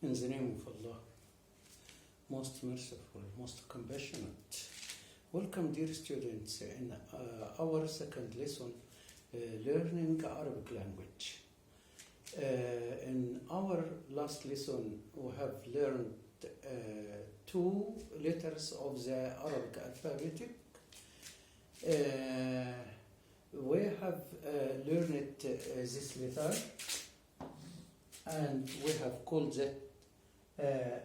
In the name of Allah, most merciful, most compassionate. Welcome, dear students, in our second lesson, learning Arabic language. In our last lesson, we have learned two letters of the Arabic alphabet. We have learned this letter, and we have called that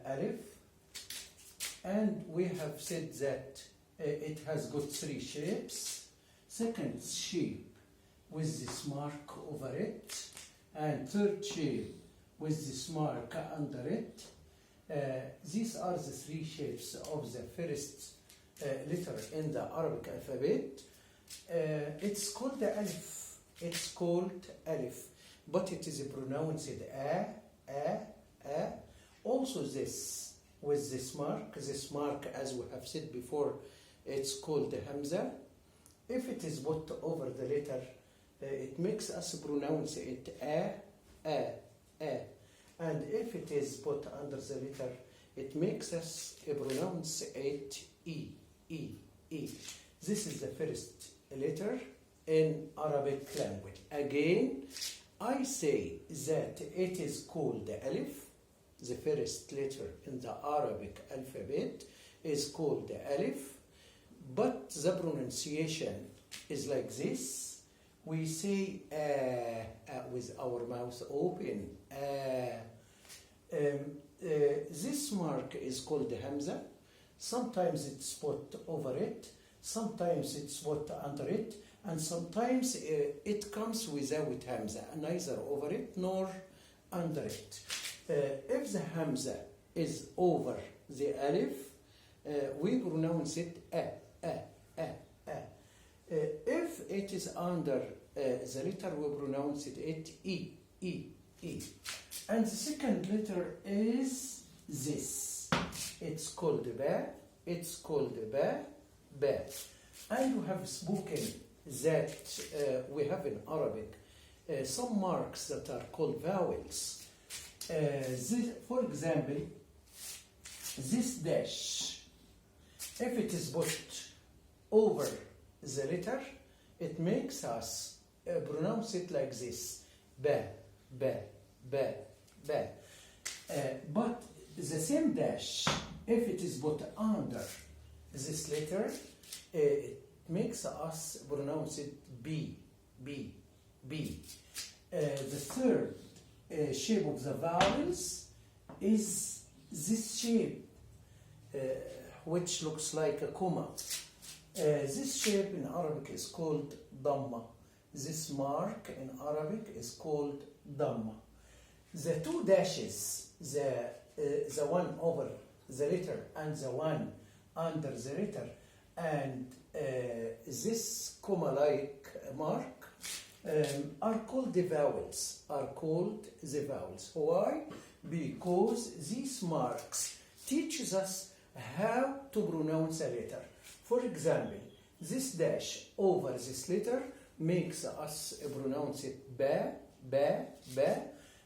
alif, and we have said that it has got three shapes. Second shape with this mark over it, and third shape with this mark under it. These are the three shapes of the first letter in the Arabic alphabet. It's called the alif. It's called alif, but it is pronounced a. Also this, with this mark as we have said before, it's called the hamza. If it is put over the letter, it makes us pronounce it a. And if it is put under the letter, it makes us pronounce it e. This is the first letter in Arabic language. Again, I say that it is called the alif. The first letter in the Arabic alphabet is called the alif, but the pronunciation is like this. We say with our mouth open. This mark is called the hamza. Sometimes it's put over it, sometimes it's put under it, and sometimes it comes without hamza, neither over it nor under it. If the hamza is over the alif, we pronounce it a. If it is under the letter, we pronounce it e. And the second letter is this. It's called ba. It's called ba. And we have spoken that we have in Arabic some marks that are called vowels. For example, this dash, if it is put over the letter, it makes us pronounce it like this, ba. But the same dash, if it is put under this letter, it makes us pronounce it b. The third shape of the vowels is this shape, which looks like a comma. This shape in Arabic is called damma. This mark in Arabic is called damma. The two dashes, the one over the letter and the one under the letter, and this comma-like mark are called the vowels. Why? Because these marks teaches us how to pronounce a letter. For example, this dash over this letter makes us pronounce it ba.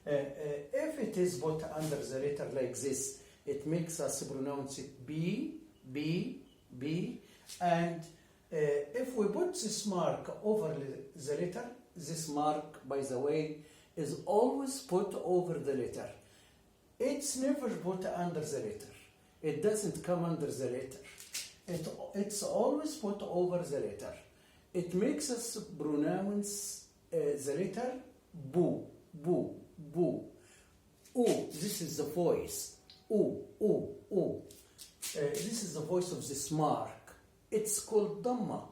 If it is put under the letter like this, it makes us pronounce it b. And if we put this mark over the letter, this mark, by the way, is always put over the letter. It's never put under the letter. It doesn't come under the letter. It's always put over the letter. It makes us pronounce the letter boo. This is the voice. This is the voice of this mark. It's called damma.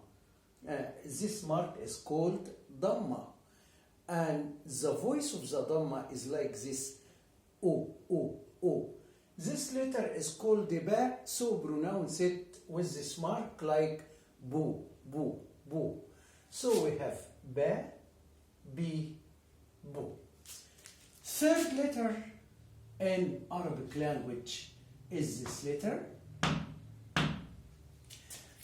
This mark is called damma. And the voice of the damma is like this. This letter is called the ba, so pronounce it with this mark like boo. So we have ba, b, boo. Third letter in Arabic language is this letter,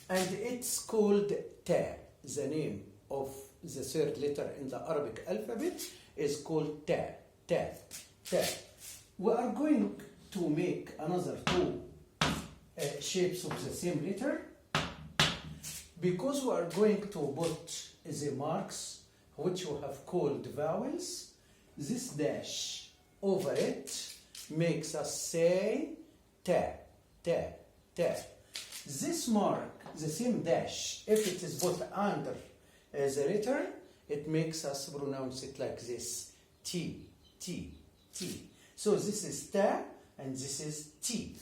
and it's called ta. The name of the third letter in the Arabic alphabet is called ta. we are going to make another two shapes of the same letter, because we are going to put the marks which we have called vowels. This dash over it makes us say ta, ta, ta. This mark, the same dash, if it is put under the letter, it makes us pronounce it like this: T, T, T. So this is ta and this is T.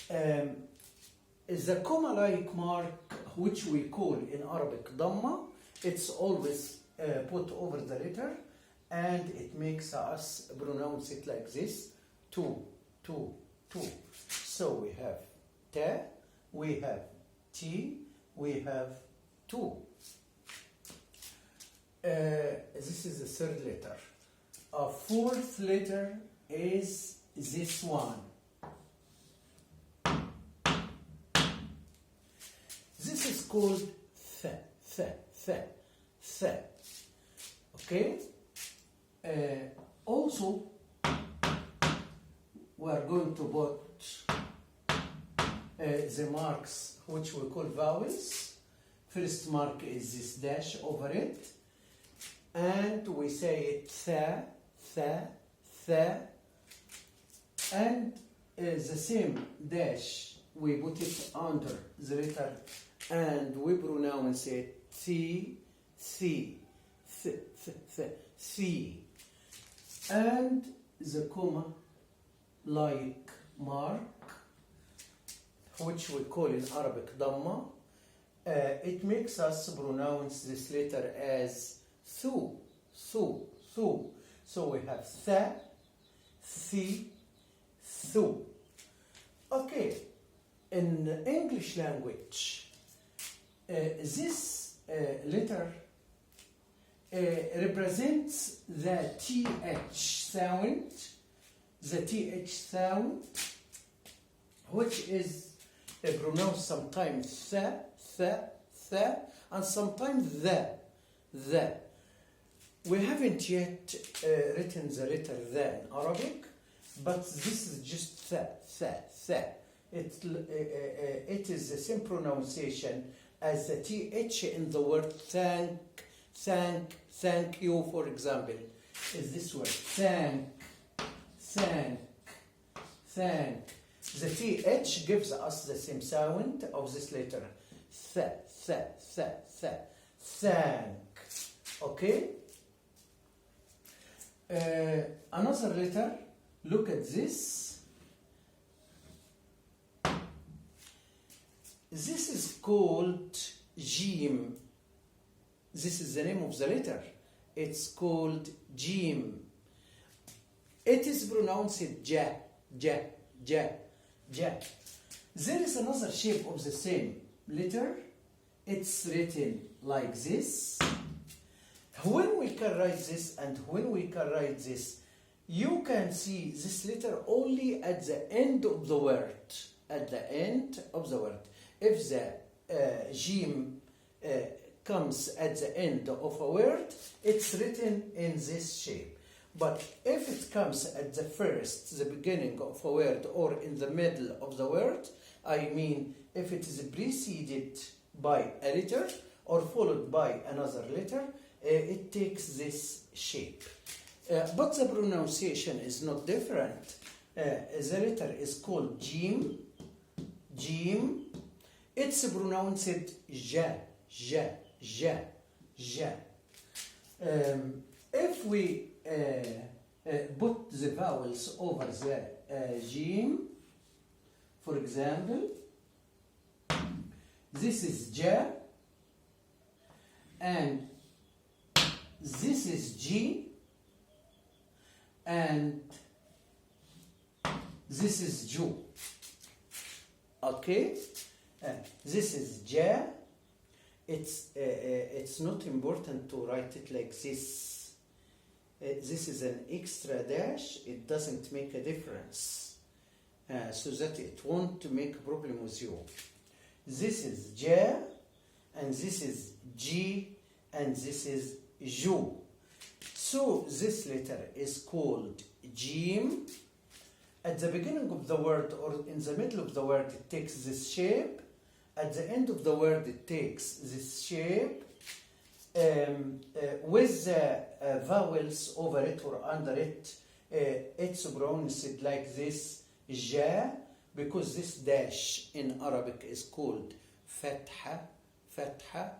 The comma-like mark, which we call in Arabic Dhamma, it's always put over the letter, and it makes us pronounce it like this: two, two, two. So we have ta, we have T, we have two. This is the third letter. A fourth letter is this one. This is called th, th, th, th. Okay? Also, we are going to put the marks which we call vowels. First mark is this dash over it, and we say it tha, tha, tha, and the same dash we put it under the letter, and we pronounce it thi, thi, th, th, th, thi. And the comma like mark, which we call in Arabic Dhamma, it makes us pronounce this letter as thu, thu, thu. So we have tha, thi, thu. Okay, in English language, this letter represents the TH sound, which is pronounced sometimes tha, tha, tha, and sometimes the. We haven't yet written the letter the in Arabic, but this is just tha, tha, tha. It is the same pronunciation as the TH in the word thank, thank, thank you, for example. Is this word thank, thank, thank. The TH gives us the same sound of this letter. Th, th, th, th. Thank. Okay? Another letter, look at this. This is called Jim. This is the name of the letter. It's called Jim. It is pronounced ja, ja, ja, ja. There is another shape of the same letter. It's written like this. When we can write this and when we can write this, you can see this letter only at the end of the word. At the end of the word. If the jim comes at the end of a word, it's written in this shape. But if it comes at the first, the beginning of a word, or in the middle of the word, I mean if it is preceded by a letter or followed by another letter, it takes this shape. But the pronunciation is not different. The letter is called jim, jim. It's pronounced ja, ja, ja, ja. If we put the vowels over the jim, for example, this is ja, and this is G, and this is Ju. Okay? This is Ja. It's not important to write it like this. This is an extra dash. It doesn't make a difference. So that it won't make a problem with you. This is Ja, and this is G, and this is Ju. So this letter is called Jim, At the beginning of the word or in the middle of the word, it takes this shape. At the end of the word, it takes this shape. With the vowels over it or under it, it's pronounced like this, ja, because this dash in Arabic is called fatha, fatha.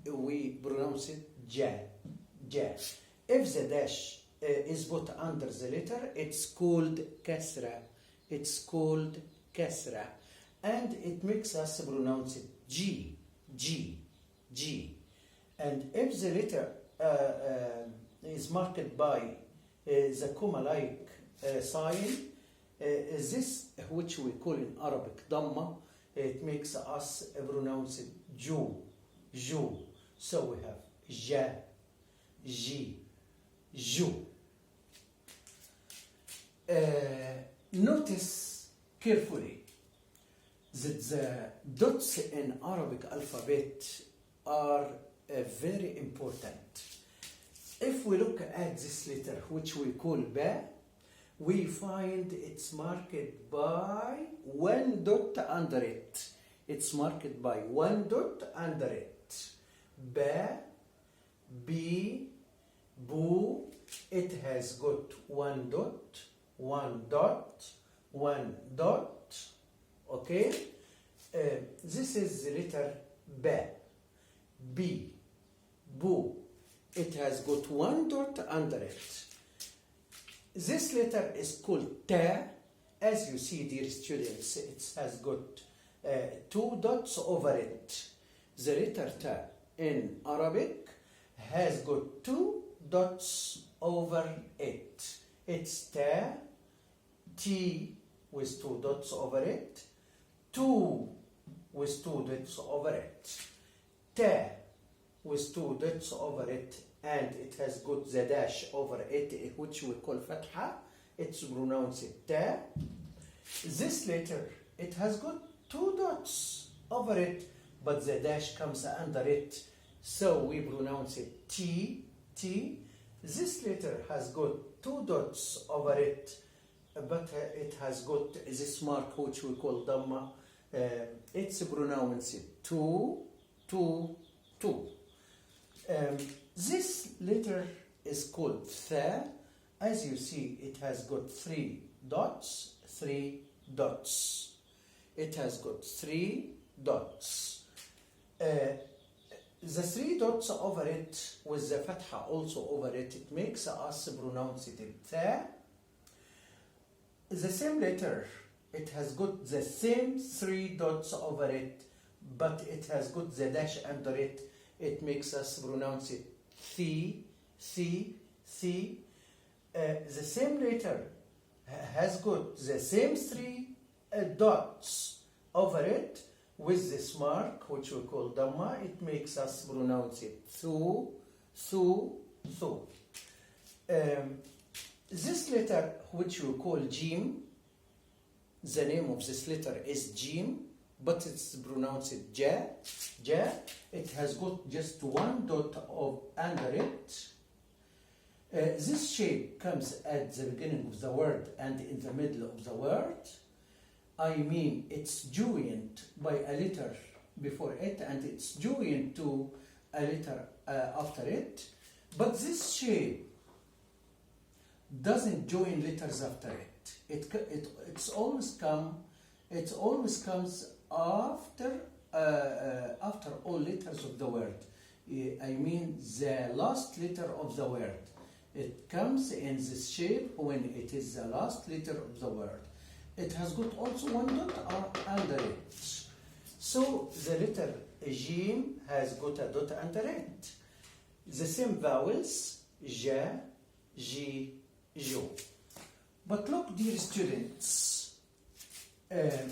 We pronounce it ja, ja. If the dash is put under the letter, it's called kasra. It's called kasra. And it makes us pronounce it G, G, G. And if the letter is marked by the comma-like sign, this, which we call in Arabic Dhamma, it makes us pronounce it Ju, Ju. So we have Ja, Ji, Ju. Notice carefully that the dots in Arabic alphabet are very important. If we look at this letter, which we call Ba, we find it's marked by one dot under it. It's marked by one dot under it. Ba, Bi, Bu, it has got one dot, one dot, one dot. Okay? This is the letter Ba, B, Bu. It has got one dot under it. This letter is called Ta. As you see, dear students, it has got two dots over it. The letter Ta in Arabic has got two dots over it. It's Ta, T with two dots over it, two with two dots over it, Ta with two dots over it, and it has got the dash over it, which we call Fatha. It's pronounced Ta. This letter, it has got two dots over it, but the dash comes under it, so we pronounce it T, T. This letter has got two dots over it, but it has got this mark, which we call Dhamma. It's pronounced Tu, Tu, Tu. This letter is called Tha. As you see, it has got three dots, three dots. It has got three dots. The three dots over it, with the fatha also over it, it makes us pronounce it Tha. The same letter, it has got the same three dots over it, but it has got the dash under it. It makes us pronounce it Thi, Thi, Thi. The same letter has got the same three dots over it with this mark, which we call Dhamma. It makes us pronounce it Thu, Thu, Thu. This letter, which we call Jim, the name of this letter is Jim, but it's pronounced Ja, Ja. It has got just one dot under it. This shape comes at the beginning of the word and in the middle of the word. I mean, it's joined by a letter before it, and it's joined to a letter after it. But this shape doesn't join letters after it. It always comes after all letters of the word. I mean, the last letter of the word. It comes in this shape when it is the last letter of the word. It has got also one dot under it. So the letter Jim has got a dot under it. The same vowels, Ja, Ji, Jo. But look, dear students, I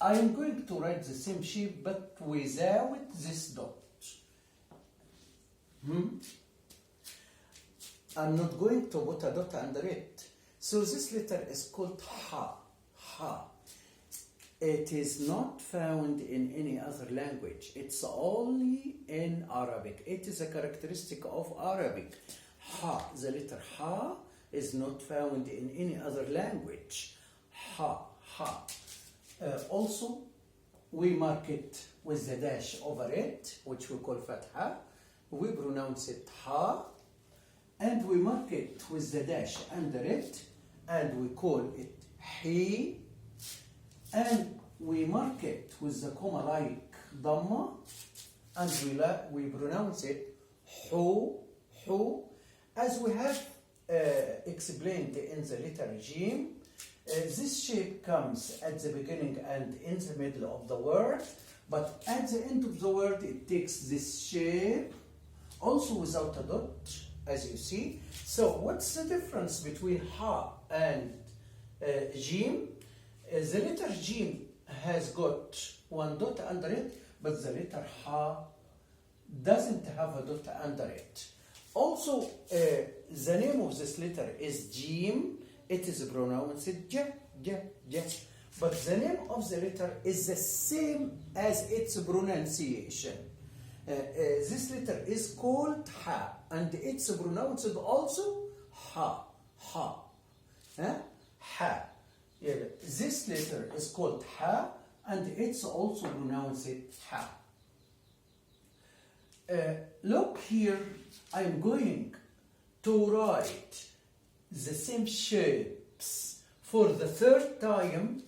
am going to write the same shape but without this dot. I'm not going to put a dot under it. So this letter is called Ha, Ha. It is not found in any other language. It's only in Arabic. It is a characteristic of Arabic. Ha, the letter Ha is not found in any other language. ha, ha. Also, we mark it with the dash over it, which we call fatha. We pronounce it ha, and we mark it with the dash under it, and we call it he, and we mark it with the comma like dhamma, and we pronounce it hu, hu, as we have explained in the letter Jim. This shape comes at the beginning and in the middle of the word, but at the end of the word it takes this shape, also without a dot, as you see. So what's the difference between ha and Jim? The letter Jim has got one dot under it, but the letter ha doesn't have a dot under it. Also, the name of this letter is Jim. It is pronounced j, j, j. But the name of the letter is the same as its pronunciation. This letter is called ha, and it's pronounced also ha, ha, ha. Yeah, this letter is called ha, and it's also pronounced ha. Look here, I'm going to write the same shapes for the third time,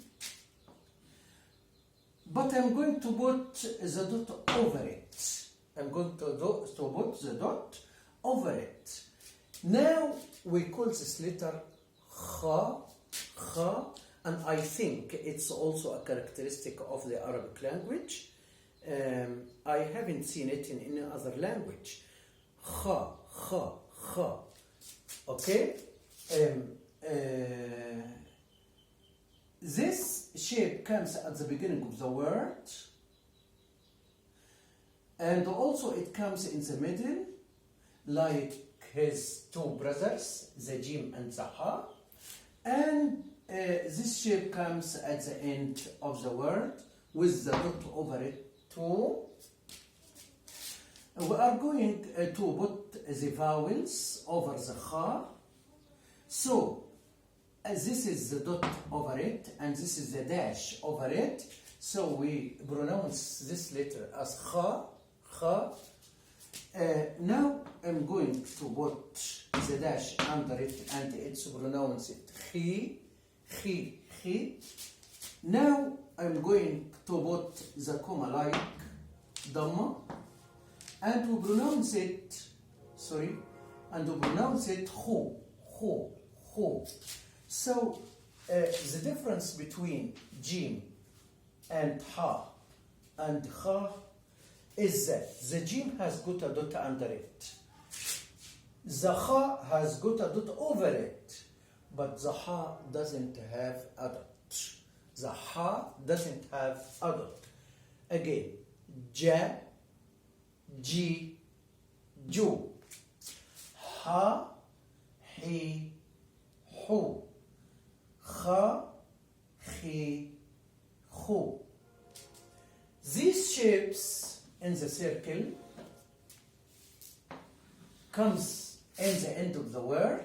but I'm going to put the dot over it. I'm going to put the dot over it. Now we call this letter kha, kha, and I think it's also a characteristic of the Arabic language. I haven't seen it in any other language. Kha, kha, kha. Okay? This shape comes at the beginning of the word, and also it comes in the middle, like his two brothers, the Jim and the Ha, and this shape comes at the end of the word with the dot over it too. We are going to put the vowels over the Ha. So, this is the dot over it, and this is the dash over it. So we pronounce this letter as kha, kha. Now I'm going to put the dash under it, and it's pronounced khi, khi, khi. Now I'm going to put the comma like dhamma, and we pronounce it, and we pronounce it khu, khu, khu. So the difference between Jim and Ha and Kha is that the Jim has got a dot under it. The Ha has got a dot over it, but the Ha doesn't have a dot. The Ha doesn't have a dot. Again, Ja, Ji, Ju. Ha, He, Hu. Kha, Khi, Khu. These shapes in the circle comes in the end of the word,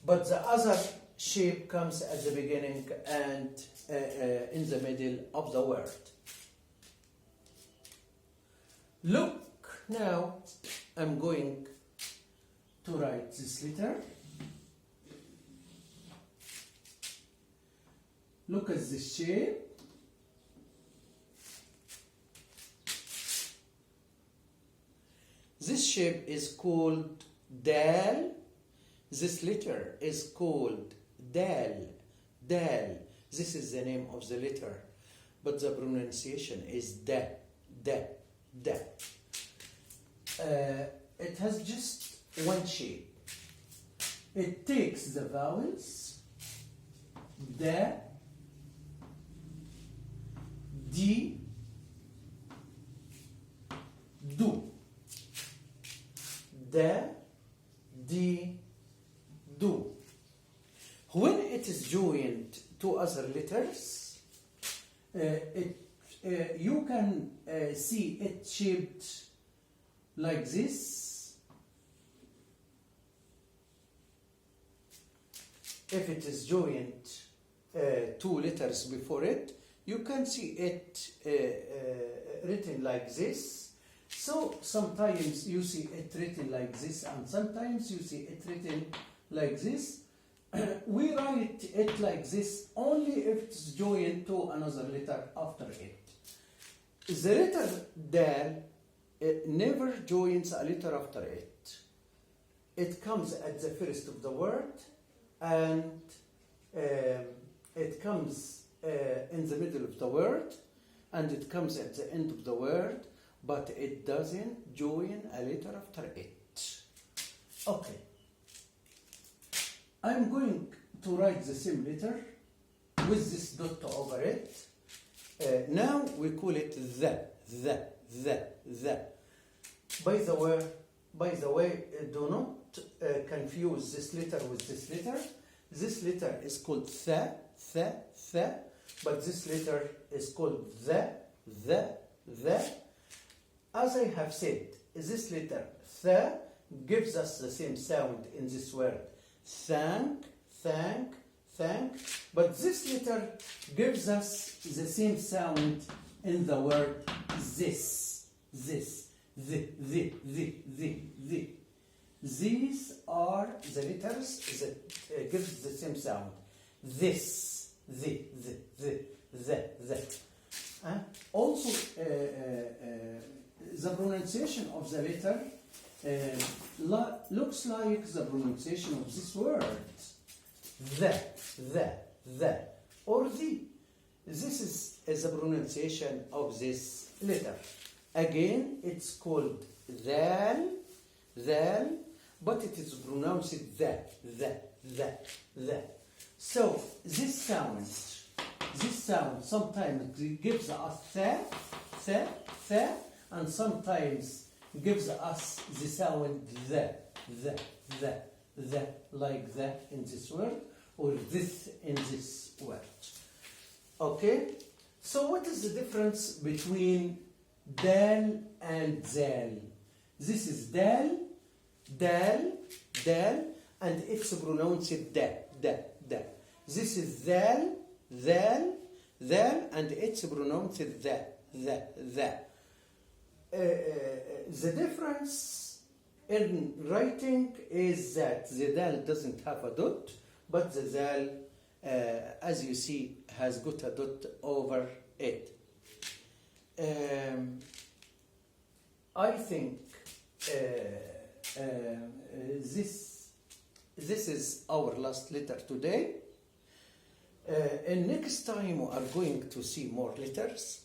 but the other shape comes at the beginning and in the middle of the word. Look, now I'm going to write this letter. Look at the shape. This shape is called dal. This letter is called dal. Dal. This is the name of the letter, but the pronunciation is da, da, da. It has just one shape. It takes the vowels da, di, do. Da, di, do. When it is joined to other letters, you can see it shaped like this. if it is joined two letters before it, you can see it written like this. So sometimes you see it written like this, and sometimes you see it written like this. We write it like this only if it's joined to another letter after it. The letter dal never joins a letter after it. It comes at the first of the word, and it comes in the middle of the word, and it comes at the end of the word, but it doesn't join a letter after it. Okay. I'm going to write the same letter with this dot over it. Now we call it the. By the way, do not confuse this letter with this letter. This letter is called the, but this letter is called the. As I have said, this letter the gives us the same sound in this word. Thank, but this letter gives us the same sound in the word this, the. These are the letters that gives the same sound. This, the. Also, the pronunciation of the letter looks like the pronunciation of this word. The, or the. This is the pronunciation of this letter. Again, it's called dal, but it is pronounced the. So this sound sometimes gives us the, and sometimes gives us the sound the, like that in this word, or this in this word. Okay? So what is the difference between dal and zal? This is dal, and it's pronounced da. This is zal, and it's pronounced the. The difference in writing is that the dal doesn't have a dot, but the zal, as you see, has got a dot over it. I think this is our last letter today. And next time we are going to see more letters.